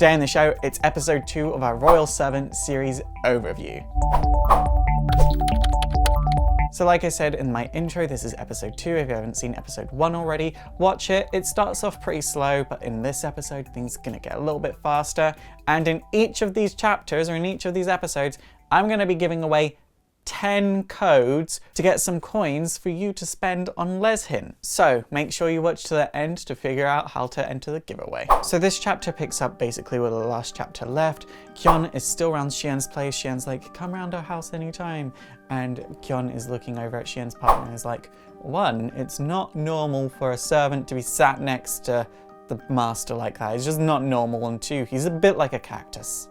Today on the show, it's episode 2 of our Royal Servant series overview. So like I said in my intro, this is episode 2. If you haven't seen episode 1 already, watch it. It starts off pretty slow, but in this episode, things are gonna get a little bit faster. And in each of these chapters, or in each of these episodes, I'm gonna be giving away 10 codes to get some coins for you to spend on Lezhin. So make sure you watch to the end to figure out how to enter the giveaway. So this chapter picks up basically where the last chapter left. Kon is still around Shien's place. Shien's like, come round our house anytime. And Kon is looking over at Shien's partner and is like, 1, it's not normal for a servant to be sat next to the master like that. It's just not normal. And 2, he's a bit like a cactus.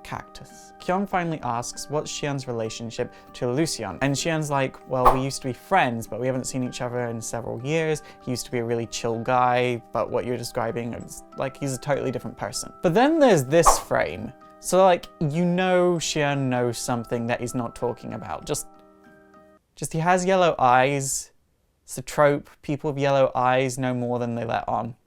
Cactus. Kon finally asks what's Shien's relationship to Lezhin, and Shien's like, well, we used to be friends, but we haven't seen each other in several years. He used to be a really chill guy, but what you're describing is like he's a totally different person. But then there's this frame. So like, you know Shien knows something that he's not talking about. Just he has yellow eyes. It's a trope. People with yellow eyes know more than they let on.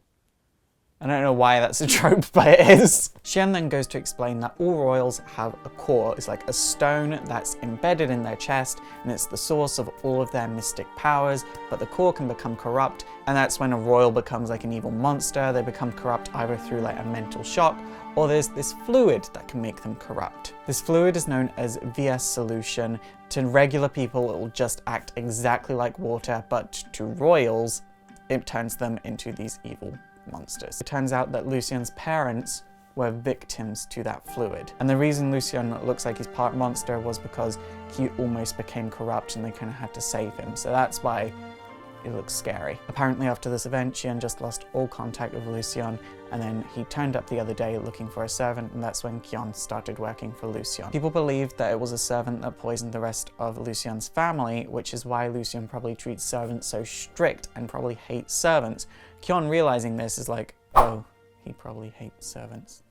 I don't know why that's a trope, but it is. Shien then goes to explain that all royals have a core. It's like a stone that's embedded in their chest, and it's the source of all of their mystic powers, but the core can become corrupt, and that's when a royal becomes like an evil monster. They become corrupt either through like a mental shock, or there's this fluid that can make them corrupt. This fluid is known as VS solution. To regular people, it will just act exactly like water, but to royals, it turns them into these evil monsters. It turns out that Lezhin's parents were victims to that fluid. And the reason Lezhin looks like he's part monster was because he almost became corrupt and they kind of had to save him. So that's why it looks scary. Apparently after this event, Shien just lost all contact with Lezhin, and then he turned up the other day looking for a servant, and that's when Kon started working for Lezhin. People believed that it was a servant that poisoned the rest of Lezhin's family, which is why Lezhin probably treats servants so strict and probably hates servants. Kon, realizing this, is like, oh, he probably hates servants.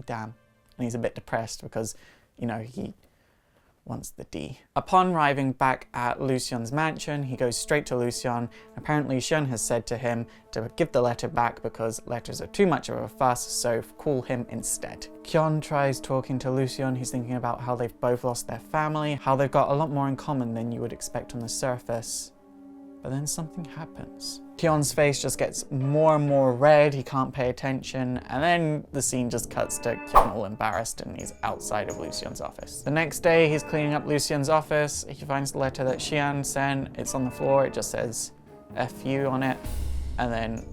Damn. And he's a bit depressed because, you know, he wants the D. Upon arriving back at Lezhin's mansion, he goes straight to Lezhin. Apparently Shien has said to him to give the letter back because letters are too much of a fuss, so call him instead. Kon tries talking to Lezhin. He's thinking about how they've both lost their family, how they've got a lot more in common than you would expect on the surface. But then something happens. Kon's face just gets more and more red, he can't pay attention, and then the scene just cuts to Kon all embarrassed and he's outside of Lezhin's office. The next day, he's cleaning up Lezhin's office. He finds the letter that Shien sent. It's on the floor, it just says F you on it, and then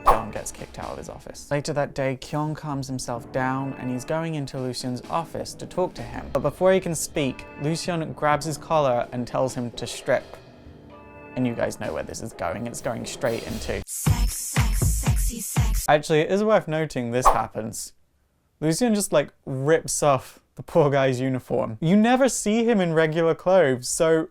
Kon gets kicked out of his office. Later that day, Kon calms himself down and he's going into Lezhin's office to talk to him. But before he can speak, Lezhin grabs his collar and tells him to strip. And you guys know where this is going. It's going straight into sex, sex, sexy sex. Actually, it is worth noting this happens. Lezhin just like rips off the poor guy's uniform. You never see him in regular clothes, so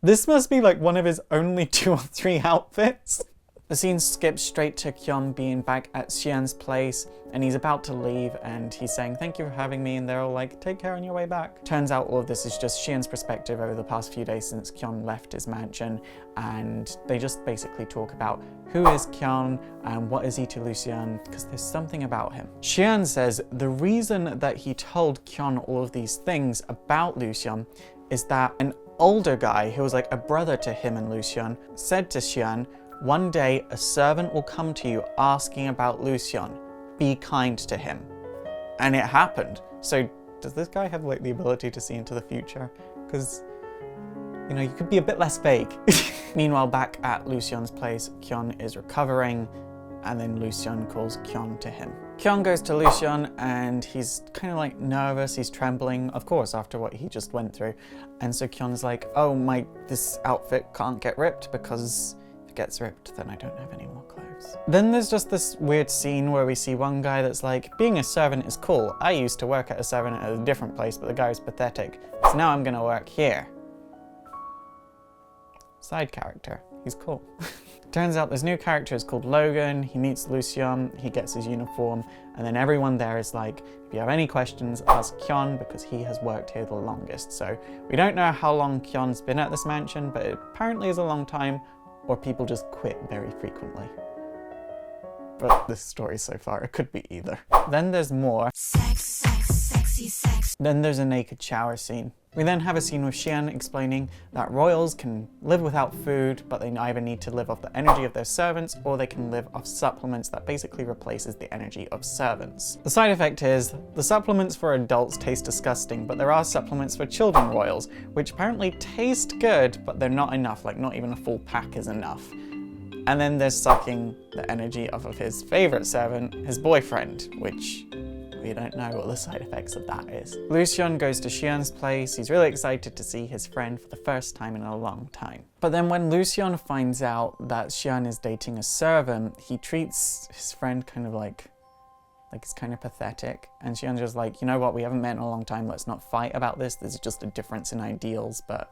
this must be like one of his only 2 or 3 outfits. The scene skips straight to Kon being back at Shien's place, and he's about to leave, and he's saying, thank you for having me, and they're all like, take care on your way back. Turns out all of this is just Shien's perspective over the past few days since Kon left his mansion, and they just basically talk about who is Kon and what is he to Lezhin, because there's something about him. Shien says the reason that he told Kon all of these things about Lezhin is that an older guy who was like a brother to him and Lezhin said to Shien, one day a servant will come to you asking about Lezhin. Be kind to him. And it happened. So does this guy have like the ability to see into the future? Because, you know, you could be a bit less vague. Meanwhile, back at Lezhin's place, Kon is recovering, and then Lezhin calls Kon to him. Kon goes to Lezhin and he's kind of like nervous, he's trembling, of course, after what he just went through. And so Kon's like, oh, this outfit can't get ripped because gets ripped, then I don't have any more clothes. Then there's just this weird scene where we see one guy that's like, being a servant is cool. I used to work at a servant at a different place, but the guy was pathetic. So now I'm gonna work here. Side character, he's cool. Turns out this new character is called Logan. He meets Lezhin, he gets his uniform, and then everyone there is like, if you have any questions, ask Kon because he has worked here the longest. So we don't know how long Kon's been at this mansion, but it apparently is a long time, or people just quit very frequently. But this story so far, it could be either. Then there's more. Sex, sexy sex. Then there's a naked shower scene. We then have a scene with Shien explaining that royals can live without food, but they either need to live off the energy of their servants or they can live off supplements that basically replaces the energy of servants. The side effect is, the supplements for adults taste disgusting, but there are supplements for children royals, which apparently taste good, but they're not enough, like not even a full pack is enough. And then there's sucking the energy off of his favorite servant, his boyfriend, which we don't know what the side effects of that is. Lezhin goes to Shien's place. He's really excited to see his friend for the first time in a long time. But then when Lezhin finds out that Shien is dating a servant, he treats his friend kind of like it's kind of pathetic. And Shien's just like, you know what, we haven't met in a long time, let's not fight about this. There's just a difference in ideals, but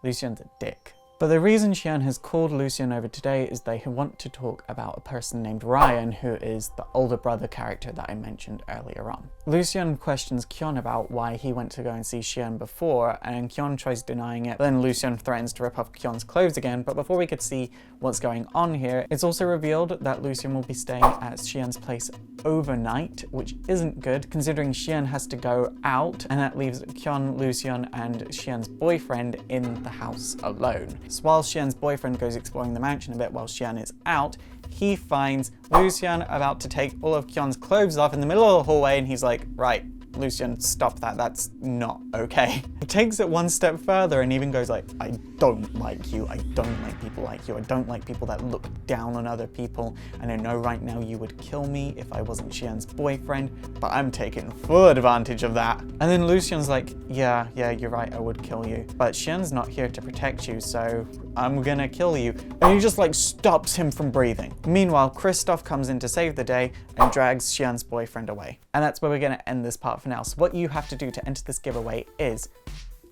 Lezhin's a dick. But the reason Shien has called Lezhin over today is they want to talk about a person named Ryan, who is the older brother character that I mentioned earlier on. Lezhin questions Kon about why he went to go and see Shien before, and Kon tries denying it. Then Lezhin threatens to rip off Kon's clothes again, but before we could see what's going on here, it's also revealed that Lezhin will be staying at Shien's place overnight, which isn't good, considering Shien has to go out, and that leaves Kon, Lezhin, and Shien's boyfriend in the house alone. So while Shien's boyfriend goes exploring the mansion a bit while Shien is out, he finds Lezhin about to take all of Kon's clothes off in the middle of the hallway, and he's like, right, Lezhin, stop that, that's not okay. He takes it one step further and even goes like, I don't like you, I don't like people like you, I don't like people that look down on other people, and I know right now you would kill me if I wasn't Shien's boyfriend, but I'm taking full advantage of that. And then Lezhin's like, yeah, you're right, I would kill you, but Shien's not here to protect you, so I'm gonna kill you. And he just like stops him from breathing. Meanwhile, Kristoff comes in to save the day and drags Shien's boyfriend away. And that's where we're gonna end this part for now. So what you have to do to enter this giveaway is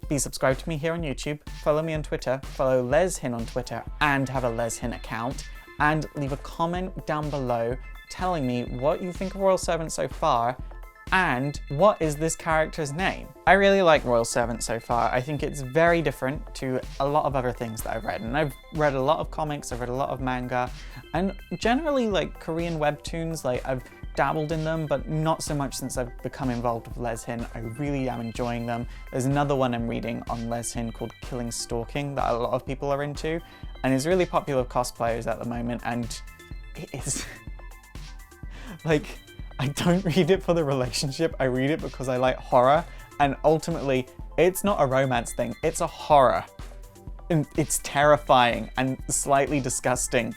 be subscribed to me here on YouTube, follow me on Twitter, follow Lezhin on Twitter, and have a Lezhin account, and leave a comment down below telling me what you think of Royal Servant so far, and what is this character's name? I really like Royal Servant so far. I think it's very different to a lot of other things that I've read. And I've read a lot of comics, I've read a lot of manga, and generally like Korean webtoons, like I've dabbled in them, but not so much since I've become involved with Lezhin. I really am enjoying them. There's another one I'm reading on Lezhin called Killing Stalking that a lot of people are into, and is really popular with cosplayers at the moment, and it is like, I don't read it for the relationship, I read it because I like horror, and ultimately, it's not a romance thing, it's a horror. And it's terrifying and slightly disgusting,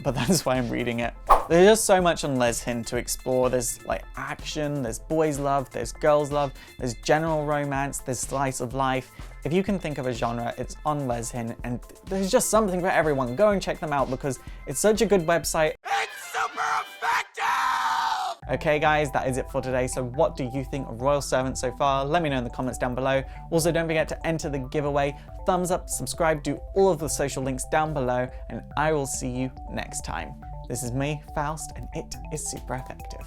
but that's why I'm reading it. There's just so much on Lezhin to explore. There's like action, there's boys love, there's girls love, there's general romance, there's slice of life. If you can think of a genre, it's on Lezhin, and there's just something for everyone. Go and check them out because it's such a good website. It's super effective! Okay guys, that is it for today. So what do you think of Royal Servant so far? Let me know in the comments down below. Also, don't forget to enter the giveaway. Thumbs up, subscribe, do all of the social links down below, and I will see you next time. This is me, Faust, and it is super effective.